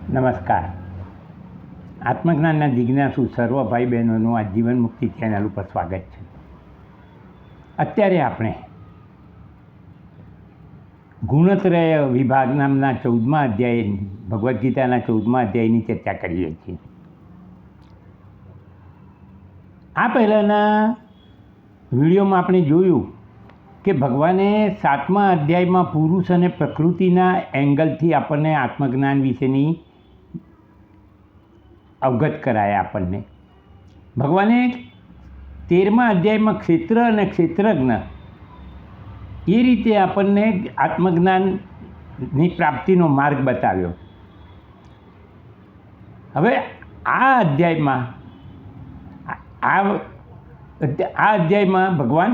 નમસ્કાર. આત્મજ્ઞાનના જિજ્ઞાસુ સર્વ ભાઈ બહેનોનું આ જીવન મુક્તિ ચેનલ ઉપર સ્વાગત છે. અત્યારે આપણે ગુણત્રય વિભાગ નામના 14મા અધ્યાય ભગવદ્ ગીતાના 14મા અધ્યાયની ચર્ચા કરીએ છીએ. આ પહેલાંના વિડીયોમાં આપણે જોયું કે ભગવાને 7મા અધ્યાયમાં પુરુષ અને પ્રકૃતિના એંગલથી આપણને આત્મજ્ઞાન વિશેની અવગત કરાયા. આપણને ભગવાને 13મા અધ્યાયમાં ક્ષેત્ર અને ક્ષેત્રજ્ઞ એ રીતે આપણને આત્મજ્ઞાનની પ્રાપ્તિનો માર્ગ બતાવ્યો. હવે આ અધ્યાયમાં ભગવાન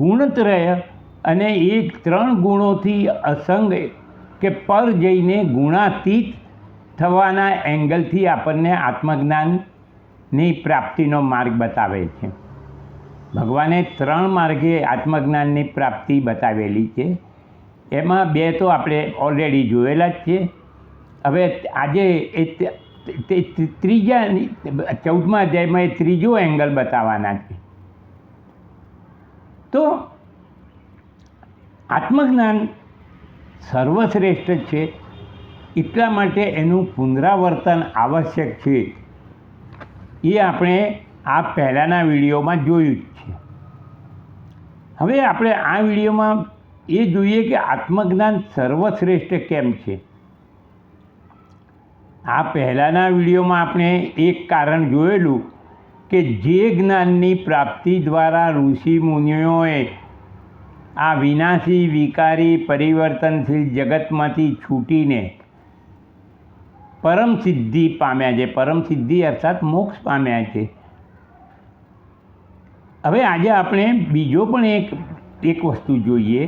ગુણત્રય અને એ 3 ગુણોથી અસંગ કે પર જઈને ગુણાતીત થવાના એંગલથી આપણને આત્મજ્ઞાનની પ્રાપ્તિનો માર્ગ બતાવે છે. ભગવાને 3 માર્ગે આત્મજ્ઞાનની પ્રાપ્તિ બતાવેલી છે. એમાં 2 તો આપણે ઓલરેડી જોયેલા જ છે. હવે આજે તે 14મા અધ્યાયમાં એ 3જો એંગલ બતાવવાના છે. તો આત્મજ્ઞાન સર્વશ્રેષ્ઠ છે, એટલા માટે એનું પુનરાવર્તન આવશ્યક છે. એ આપણે આ પહેલાંના વિડીયોમાં જોયું જ છે. હવે આપણે આ વિડીયોમાં એ જોઈએ કે આત્મજ્ઞાન સર્વશ્રેષ્ઠ કેમ છે. આ પહેલાંના વિડીયોમાં આપણે એક કારણ જોયેલું કે જે જ્ઞાનની પ્રાપ્તિ દ્વારા ઋષિ મુનિઓએ આ વિનાશી વિકારી પરિવર્તનશીલ જગતમાંથી છૂટીને પરમ સિદ્ધિ પામ્યા છે. પરમ સિદ્ધિ અર્થાત મોક્ષ પામ્યા છે. હવે આજે આપણે બીજો પણ એક વસ્તુ જોઈએ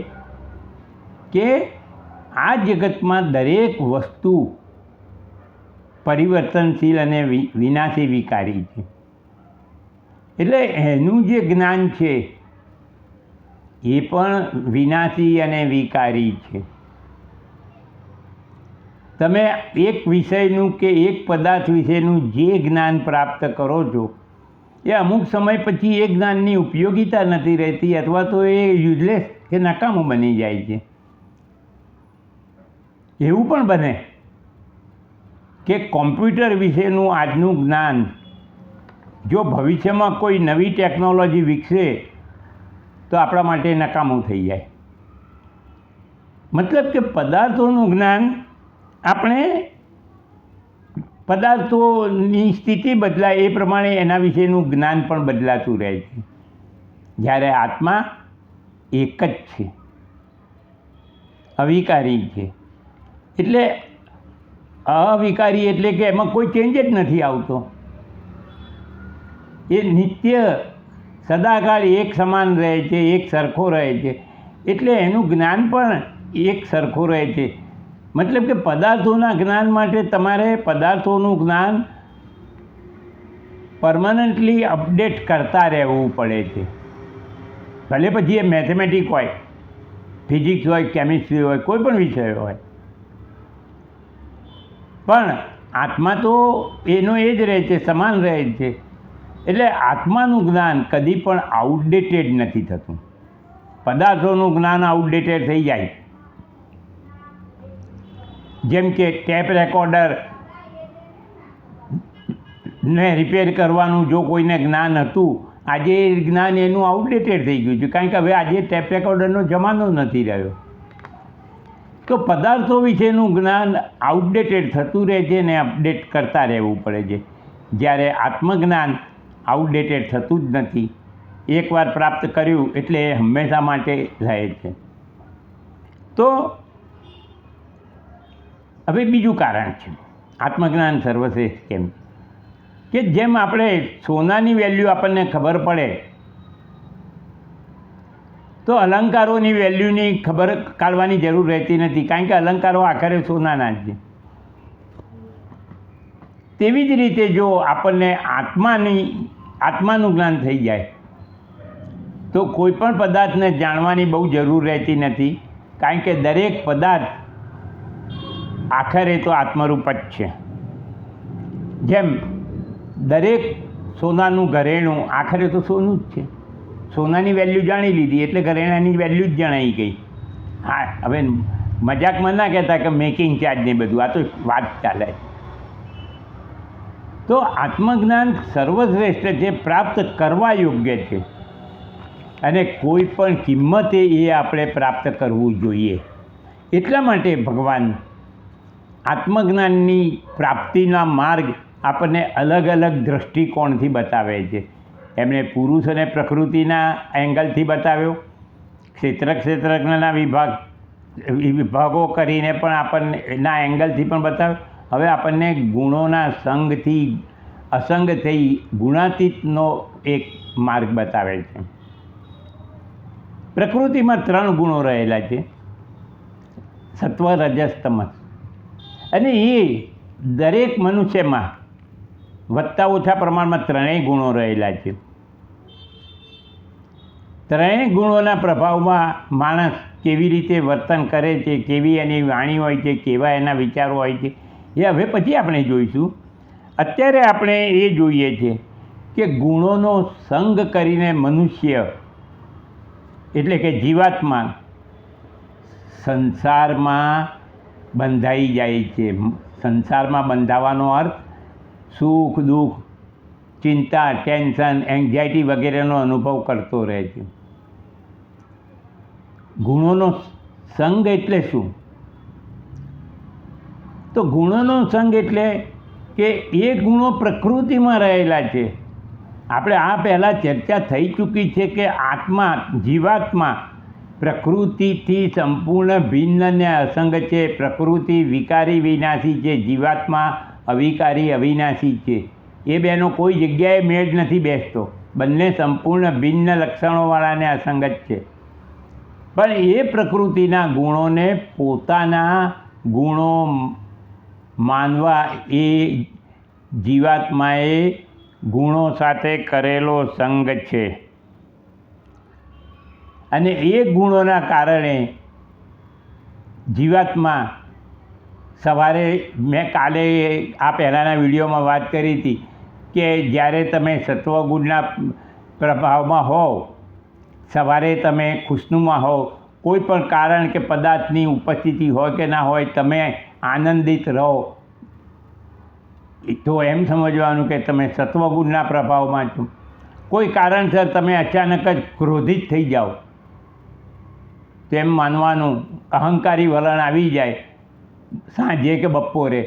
કે આ જગતમાં દરેક વસ્તુ પરિવર્તનશીલ અને વિનાશી વિકારી છે. એટલે એનું જે જ્ઞાન છે એ પણ વિનાશી અને વિકારી છે. તમે એક વિષયનું કે એક પદાર્થ વિશેનું જે જ્ઞાન પ્રાપ્ત કરો છો એ અમુક સમય પછી એ જ્ઞાનની ઉપયોગિતા નથી રહેતી, અથવા તો એ યુઝલેસ કે નકામું બની જાય છે. એવું પણ બને કે કોમ્પ્યુટર વિશેનું આજનું જ્ઞાન જો ભવિષ્યમાં કોઈ નવી ટેકનોલોજી વિકસે તો આપણા માટે નકામું થઈ જાય. મતલબ કે પદાર્થોનું જ્ઞાન આપણે પદાર્થોની સ્થિતિ બદલાય એ પ્રમાણે એના વિશેનું જ્ઞાન પણ બદલાતું રહે છે. જ્યારે આત્મા એક જ છે, અવિકારી છે. એટલે અવિકારી એટલે કે એમાં કોઈ ચેન્જ જ નથી આવતો. એ નિત્ય સદાકાળ એક સમાન રહે છે, એક સરખો રહે છે. એટલે એનું જ્ઞાન પણ એક સરખો રહે છે. મતલબ કે પદાર્થોના જ્ઞાન માટે તમારે પદાર્થોનું જ્ઞાન પરમનન્ટલી અપડેટ કરતા રહેવું પડે છે. ભલે પછી એ મેથેમેટિક હોય, ફિઝિક્સ હોય, કેમિસ્ટ્રી હોય, કોઈ પણ વિષય હોય, પણ આત્મા તો એનો એ જ રહે છે, સમાન રહે છે. એટલે આત્માનું જ્ઞાન કદી પણ આઉટડેટેડ નથી થતું. પદાર્થોનું જ્ઞાન આઉટડેટેડ થઈ જાય. જેમ કે ટેપ રેકોર્ડર ને રિપેર કરવાનું જો કોઈને જ્ઞાન હતું, આજે એ જ્ઞાન એનું આઉટડેટેડ થઈ ગયું છે, કારણ કે હવે આજે ટેપ રેકોર્ડરનો જમાનો નથી રહ્યો. તો પદાર્થો વિશેનું જ્ઞાન આઉટડેટેડ થતું રહે છે ને અપડેટ કરતા રહેવું પડે છે. જ્યારે આત્મજ્ઞાન આઉટડેટેડ થતું જ નથી. એકવાર પ્રાપ્ત કર્યું એટલે એ હંમેશા માટે રહે છે. તો હવે બીજું કારણ છે આત્મજ્ઞાન સર્વશ્રેષ્ઠ કેમ, કે જેમ આપણે સોનાની વેલ્યુ આપણને ખબર પડે તો અલંકારોની વેલ્યુની ખબર કાઢવાની જરૂર રહેતી નથી, કારણ કે અલંકારો આખરે સોનાના જ છે. તેવી જ રીતે જો આપણને આત્માનું જ્ઞાન થઈ જાય તો કોઈ પણ પદાર્થને જાણવાની બહુ જરૂર રહેતી નથી, કારણ કે દરેક પદાર્થ આખરે તો આત્મરૂપ જ છે. જેમ દરેક સોનાનું ઘરેણું આખરે તો સોનું જ છે. સોનાની વેલ્યુ જાણી લીધી એટલે ઘરેણાની વેલ્યુ જ જણાઈ ગઈ. હા, હવે મજાકમાં ના કહેતા કે મેકિંગ ચાર્જ ને બધું, આ તો વાત ચાલે. તો આત્મજ્ઞાન સર્વશ્રેષ્ઠ છે, પ્રાપ્ત કરવા યોગ્ય છે અને કોઈ પણ કિંમતે એ આપણે પ્રાપ્ત કરવું જોઈએ. એટલા માટે ભગવાન આત્મજ્ઞાનની પ્રાપ્તિના માર્ગ આપણને અલગ અલગ દૃષ્ટિકોણથી બતાવે છે. એમણે પુરુષ અને પ્રકૃતિના એંગલથી બતાવ્યો, ક્ષેત્રજ્ઞના વિભાગો કરીને પણ આપણને એના એંગલથી પણ બતાવ્યો. હવે આપણને ગુણોના સંગથી અસંગ થઈ ગુણાતીતનો એક માર્ગ બતાવે છે. પ્રકૃતિમાં 3 ગુણો રહેલા છે, સત્વ, રજસ, તમસ, અને એ દરેક મનુષ્યમાં વધતા ઓછા પ્રમાણમાં 3 ગુણો રહેલા છે. 3 ગુણોના પ્રભાવમાં માણસ કેવી રીતે વર્તન કરે છે, કેવી એની વાણી હોય છે, કેવા એના વિચારો હોય છે, એ હવે પછી આપણે જોઈશું. અત્યારે આપણે એ જોઈએ છે કે ગુણોનો સંગ કરીને મનુષ્ય એટલે કે જીવાત્મા સંસારમાં બંધાઈ જાય છે. સંસારમાં બંધાવાનો અર્થ સુખ, દુઃખ, ચિંતા, ટેન્શન, એન્ઝાયટી વગેરેનો અનુભવ કરતો રહે છે. ગુણોનો સંગ એટલે શું? તો ગુણોનો સંગ એટલે કે એ ગુણો પ્રકૃતિમાં રહેલા છે. આપણે આ પહેલાં ચર્ચા થઈ ચૂકી છે કે આત્મા, જીવાત્મા પ્રકૃતિથી સંપૂર્ણ ભિન્ન અને અસંગ છે. પ્રકૃતિ વિકારી વિનાશી છે, જીવાત્મા અવિકારી અવિનાશી છે. એ બેનો કોઈ જગ્યાએ મેળ નથી બેસતો. બંને સંપૂર્ણ ભિન્ન લક્ષણોવાળાને અસંગ જ છે. પણ એ પ્રકૃતિના ગુણોને પોતાના ગુણો માનવા એ જીવાત્માએ ગુણો સાથે કરેલો સંગ છે. અને એ ગુણોના કારણે જીવાત્મા સવારે, મેં કાલે આ પહેલાંના વિડીયોમાં વાત કરી હતી કે જ્યારે તમે સત્વગુણના પ્રભાવમાં હોવ, સવારે તમે ખુશનુમા હોવ, કોઈ પણ કારણ કે પદાર્થની ઉપસ્થિતિ હોય કે ના હોય, તમે આનંદિત રહો, તો એમ સમજવાનું કે તમે સત્વગુણના પ્રભાવમાં છો. કોઈ કારણસર તમે અચાનક જ ક્રોધિત થઈ જાઓ, તેમ માનવાનું, અહંકારી વલણ આવી જાય સાંજે કે બપોરે,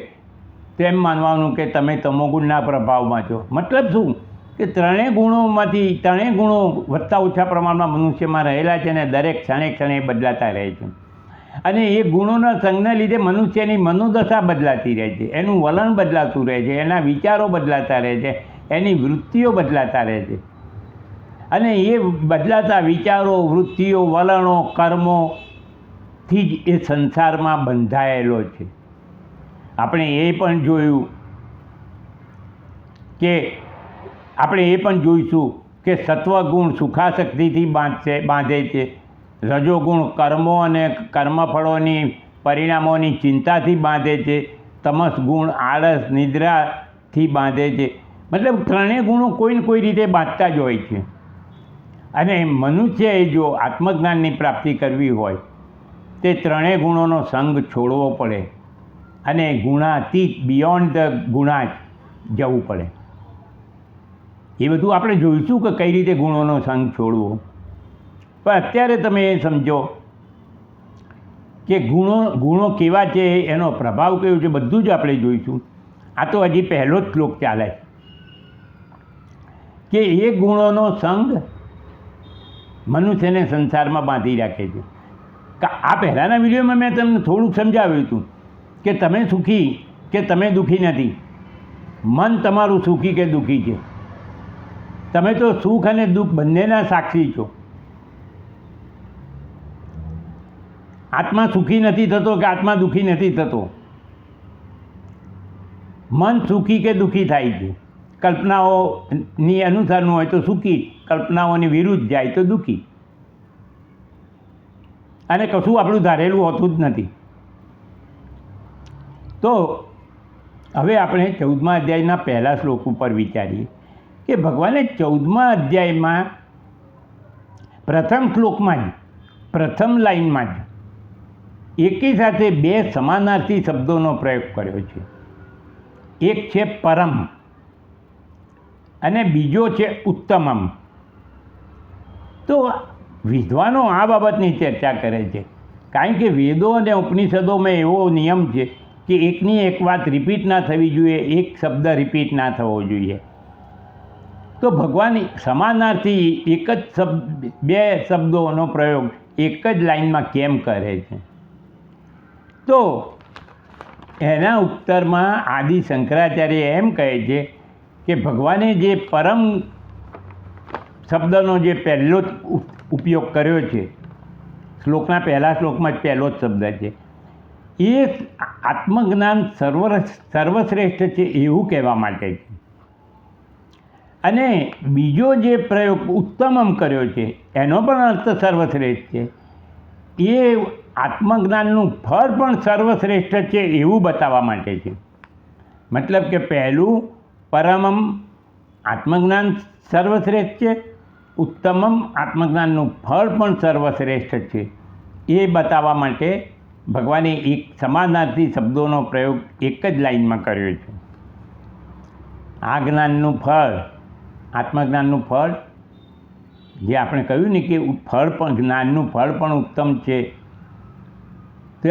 તેમ માનવાનું કે તમે તમોગુણના પ્રભાવમાં છો. મતલબ શું કે 3 ગુણોમાંથી 3 ગુણો વધતા ઓછા પ્રમાણમાં મનુષ્યમાં રહેલા છે અને દરેક ક્ષણે બદલાતા રહે છે. અને એ ગુણોના સંગને લીધે મનુષ્યની મનોદશા બદલાતી રહે છે, એનું વલણ બદલાતું રહે છે, એના વિચારો બદલાતા રહે છે, એની વૃત્તિઓ બદલાતા રહે છે. અને એ બદલાતા વિચારો, વૃત્તિઓ, વલણો, કર્મોથી જ એ સંસારમાં બંધાયેલો છે. આપણે એ પણ જોઈશું કે સત્વગુણ સુખાશક્તિથી બાંધે છે, રજોગુણ કર્મો અને કર્મફળોની પરિણામોની ચિંતાથી બાંધે છે, તમસ ગુણ આળસ નિદ્રાથી બાંધે છે. મતલબ 3 ગુણો કોઈ ને કોઈ રીતે બાંધતા જ હોય છે. અને મનુષ્યએ જો આત્મજ્ઞાનની પ્રાપ્તિ કરવી હોય તે 3 ગુણોનો સંગ છોડવો પડે અને ગુણાતીત, બિયોન્ડ ધ ગુણા જવું પડે. એ બધું આપણે જોઈશું કે કઈ રીતે ગુણોનો સંગ છોડવો. પણ અત્યારે તમે એ સમજો કે ગુણો કેવા છે, એનો પ્રભાવ કેવો છે, બધું જ આપણે જોઈશું. આ તો હજી પહેલો જ શ્લોક ચાલે કે એ ગુણોનો સંગ મનુષ્યને સંસારમાં બાંધી રાખે છે. આ પહેલાંના વિડીયોમાં મેં તમને થોડુંક સમજાવ્યું હતું કે તમે સુખી કે તમે દુઃખી નથી, મન તમારું સુખી કે દુઃખી છે. તમે તો સુખ અને દુઃખ બંનેના સાક્ષી છો. આત્મા સુખી નથી થતો કે આત્મા દુઃખી નથી થતો. મન સુખી કે દુઃખી થાય છે. કલ્પનાઓની અનુસારનું હોય તો સુખી, કલ્પનાઓની વિરુદ્ધ જાય તો દુઃખી. અને કશું આપણું ધારેલું હોતું જ નથી. તો હવે આપણે 14મા અધ્યાયના પહેલા શ્લોક ઉપર વિચારીએ કે ભગવાને 14મા અધ્યાયમાં પ્રથમ શ્લોકમાં જ પ્રથમ લાઈનમાં જ એકી સાથે બે સમાનાર્થી શબ્દોનો પ્રયોગ કર્યો છે. એક છે પરમ અને બીજો છે ઉત્તમમ. તો વિદ્વાનો આ બાબતની ચર્ચા કરે છે, કારણ કે વેદો અને ઉપનિષદોમાં એવો નિયમ છે કે એકની એક વાત રિપીટ ના થવી જોઈએ, એક શબ્દ રિપીટ ના થવો જોઈએ. તો ભગવાન સમાનાર્થી એક જ શબ્દ બે શબ્દોનો પ્રયોગ એક જ લાઈનમાં કેમ કરે છે? તો એના ઉત્તરમાં આદિ શંકરાચાર્ય એમ કહે છે કે ભગવાને જે પરમ શબ્દનો જે પહેલો જ ઉપયોગ કર્યો છે, શ્લોકના પહેલા શ્લોકમાં જ પહેલો જ શબ્દ છે, એ આત્મજ્ઞાન સર્વશ્રેષ્ઠ છે એવું કહેવા માટે છે. અને બીજો જે પ્રયોગ ઉત્તમમ કર્યો છે એનો પણ અર્થ સર્વશ્રેષ્ઠ છે. એ આત્મજ્ઞાનનું ફળ પણ સર્વશ્રેષ્ઠ છે એવું બતાવવા માટે છે. મતલબ કે પહેલું પરમમ આત્મજ્ઞાન સર્વશ્રેષ્ઠ છે, ઉત્તમમ આત્મજ્ઞાનનું ફળ પણ સર્વશ્રેષ્ઠ છે એ બતાવવા માટે ભગવાને એક સમાનાર્થી શબ્દોનો પ્રયોગ એક જ લાઈનમાં કર્યો છે. આ જ્ઞાનનું ફળ, આત્મજ્ઞાનનું ફળ, જે આપણે કહ્યું ને કે ફળ પણ જ્ઞાનનું ફળ પણ ઉત્તમ છે, તે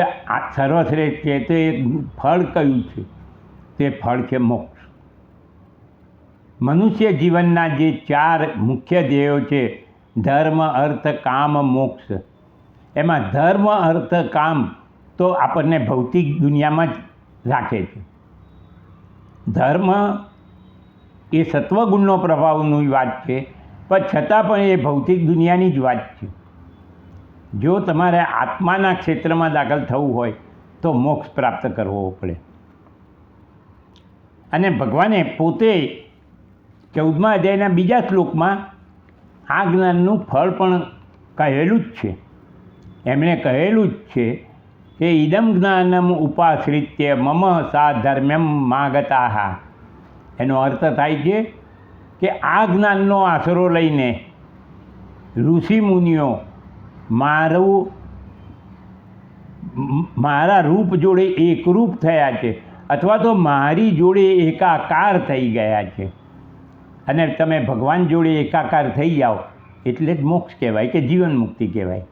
સર્વશ્રેષ્ઠ છે, તો એ ફળ કયું છે? તે ફળ છે મોક્ષ. મનુષ્ય જીવનના જે 4 મુખ્ય ધ્યેયો છે, ધર્મ, અર્થ, કામ, મોક્ષ, એમાં ધર્મ, અર્થ, કામ તો આપણને ભૌતિક દુનિયામાં જ રાખે છે. ધર્મ એ સત્વગુણનો પ્રભાવની વાત છે, પણ છતાં પણ એ ભૌતિક દુનિયાની જ વાત છે. જો તમારે આત્માના ક્ષેત્રમાં દાખલ થવું હોય તો મોક્ષ પ્રાપ્ત કરવો પડે. અને ભગવાને પોતે 14મા અધ્યાયના બીજા શ્લોકમાં આ જ્ઞાનનું ફળ પણ કહેલું જ છે. એમણે કહેલું જ છે કે ઇદમ જ્ઞાનમ ઉપાશ્રિત્ય મમ સાધર્મ્યમ માગતાહ. એનો અર્થ થાય છે કે આ જ્ઞાનનો આશરો લઈને ઋષિમુનિઓ મારા રૂપ જોડે એકરૂપ થયા છે, અથવા તો મારી જોડે એકાકાર થઈ ગયા છે. અને તમે ભગવાન જોડે એકાકાર થઈ જાઓ એટલે જ મોક્ષ કહેવાય કે જીવન મુક્તિ કહેવાય.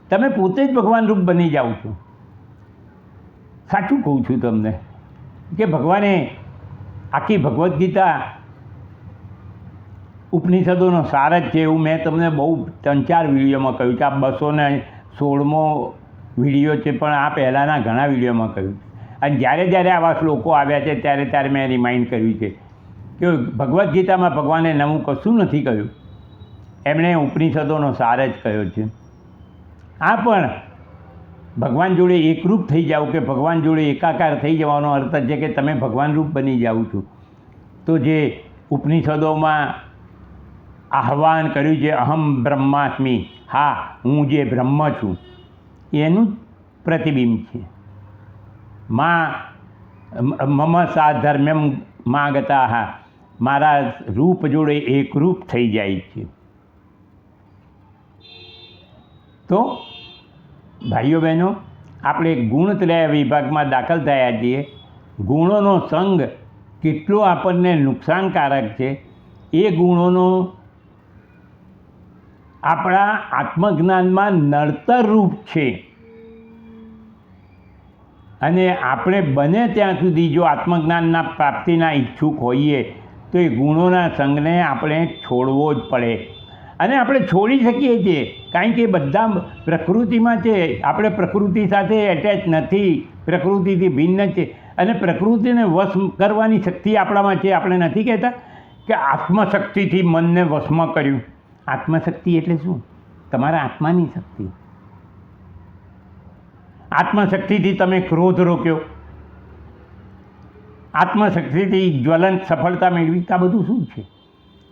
તમે પોતે જ ભગવાન રૂપ બની જાઓ છો. સાચું કહું છું તમને કે ભગવાને આખી ભગવદ્ ગીતા ઉપનિષદોનો સાર જ છે એવું મેં તમને બહુ 3-4 વિડીયોમાં કહ્યું છે. આ 216મો વિડીયો છે, પણ આ પહેલાંના ઘણા વિડીયોમાં કહ્યું છે. અને જ્યારે જ્યારે આવા શ્લોકો આવ્યા છે ત્યારે મેં રિમાઇન્ડ કર્યું છે કે ભગવદ્ ગીતામાં ભગવાને નવું કશું નથી કહ્યું, એમણે ઉપનિષદોનો સાર જ કહ્યો છે. આ પણ ભગવાન જોડે એકરૂપ થઈ જાઓ કે ભગવાન જોડે એકાકાર થઈ જવાનો અર્થ છે કે તમે ભગવાન રૂપ બની જાઓ છો. તો જે ઉપનિષદોમાં આહ્વાન કર્યું છે અહમ બ્રહ્માસ્મિ, હા હું જે બ્રહ્મ છું, એનું જ પ્રતિબિંબ છે. મમ સાધર્મ્યમ માગતાહ, મારા રૂપ જોડે એકરૂપ થઈ જાય છે. તો ભાઈઓ બહેનો, આપણે ગુણત્રય વિભાગમાં દાખલ થયા છીએ. ગુણોનો સંગ કેટલો આપણને નુકસાનકારક છે એ ગુણોનો આપણા આત્મજ્ઞાનમાં નડતર રૂપ છે. અને આપણે બને ત્યાં સુધી જો આત્મજ્ઞાનના પ્રાપ્તિના ઈચ્છુક હોઈએ તો એ ગુણોના સંગને આપણે છોડવો જ પડે. અને આપણે છોડી શકીએ છીએ, કારણ કે બધા પ્રકૃતિમાં છે. આપણે પ્રકૃતિ સાથે એટેચ નથી, પ્રકૃતિથી ભિન્ન છે. અને પ્રકૃતિને વશ કરવાની શક્તિ આપણામાં છે. આપણે નથી કહેતા કે આત્મશક્તિથી મનને વશમાં કર્યું. આત્મશક્તિ એટલે શું? તમારા આત્માની શક્તિ. આત્મશક્તિથી તમે ક્રોધ રોક્યો, આત્મશક્તિથી જ્વલંત સફળતા મેળવી. આ બધું શું છે?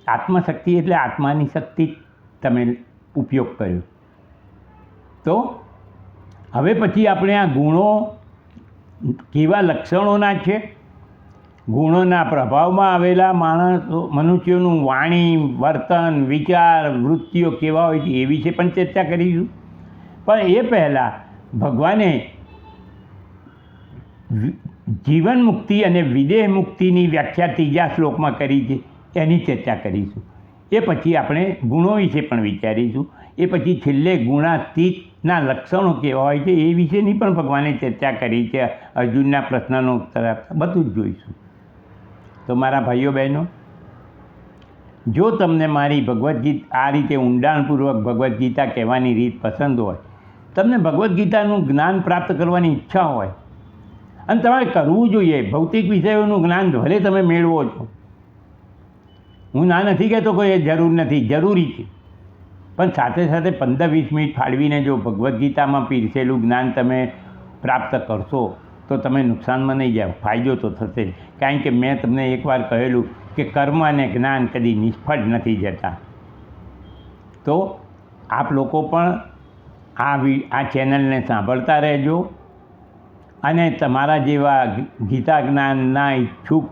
આત્મશક્તિ એટલે આત્માની શક્તિ તમે ઉપયોગ કર્યો. તો હવે પછી આપણે આ ગુણો કેવા લક્ષણોના છે, ગુણોના પ્રભાવમાં આવેલા મનુષ્યોનું વાણી, વર્તન, વિચાર, વૃત્તિઓ કેવા હોય છે એ વિશે પણ ચર્ચા કરીશું. પણ એ પહેલાં ભગવાને જીવન મુક્તિ અને વિદેહ મુક્તિની વ્યાખ્યા ત્રીજા શ્લોકમાં કરી છે, એની ચર્ચા કરીશું. એ પછી આપણે ગુણો વિશે પણ વિચારીશું. એ પછી છેલ્લે ગુણાતીતના લક્ષણો કેવા હોય છે એ વિશેની પણ ભગવાને ચર્ચા કરી છે. અર્જુનના પ્રશ્નનો ઉત્તર આપતા બધું જ જોઈશું. તો મારા ભાઈઓ બહેનો, જો તમને મારી ભગવદ્ ગીતા આ રીતે ઊંડાણપૂર્વક ભગવદ્ ગીતા કહેવાની રીત પસંદ હોય, તમને ભગવદ્ ગીતાનું જ્ઞાન પ્રાપ્ત કરવાની ઈચ્છા હોય અને તમારે કરવું જોઈએ, ભૌતિક વિષયોનું જ્ઞાન ભલે તમે મેળવો છો, હું ના નથી કહેતો કોઈ એ જરૂર નથી, જરૂરી છે, પણ સાથે સાથે 15-20 મિનિટ ફાળવીને જો ભગવદ્ ગીતામાં પીરસેલું જ્ઞાન તમે પ્રાપ્ત કરશો તો તમે નુકસાનમાં નહીં જાઓ, ફાયદો તો થશે જ. કારણ કે મેં તમને એકવાર કહેલું કે કર્મ અને જ્ઞાન કદી નિષ્ફળ નથી જતા. તો આપ લોકો પણ આ ચેનલને સાંભળતા રહેજો અને તમારા જેવા ગીતા જ્ઞાનના ઈચ્છુક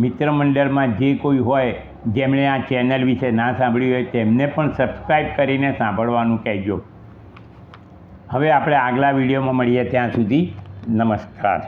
મિત્ર મંડળમાં જે કોઈ હોય જેમણે આ ચેનલ વિશે ના સાંભળ્યું હોય તેમને પણ સબસ્ક્રાઈબ કરીને સાંભળવાનું કહેજો. હવે આપણે આગલા વિડીયોમાં મળીએ, ત્યાં સુધી નમસ્કાર.